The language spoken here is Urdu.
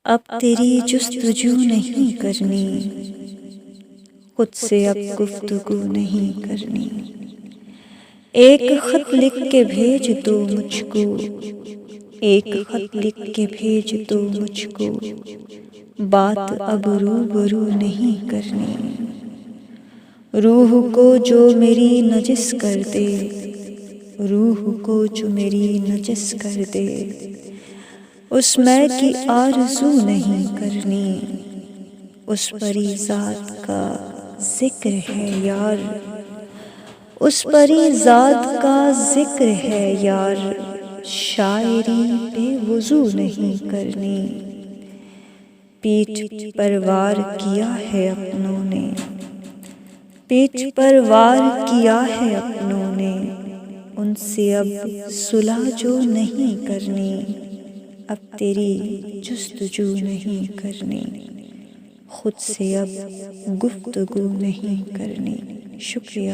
اب تیری جستجو نہیں کرنی، خود سے اب گفتگو نہیں کرنی۔ ایک خط لکھ کے بھیج دو مجھ کو، ایک خط لکھ کے بھیج دو مجھ کو، بات اب روبرو نہیں کرنی۔ روح کو جو میری نجس کر دے، روح کو جو میری نجس کر دے، اس میں کی آرزو نہیں کرنی۔ اس پری ذات کا ذکر ہے یار، اس پری ذات کا ذکر ہے یار، شاعری بے وضو نہیں کرنی۔ پیٹھ پر وار کیا ہے اپنوں نے، پیٹھ پر وار کیا ہے اپنوں نے، ان سے اب صلح جو نہیں کرنی۔ اب تیری جستجو نہیں کرنی، خود سے اب گفتگو نہیں کرنی۔ شکریہ۔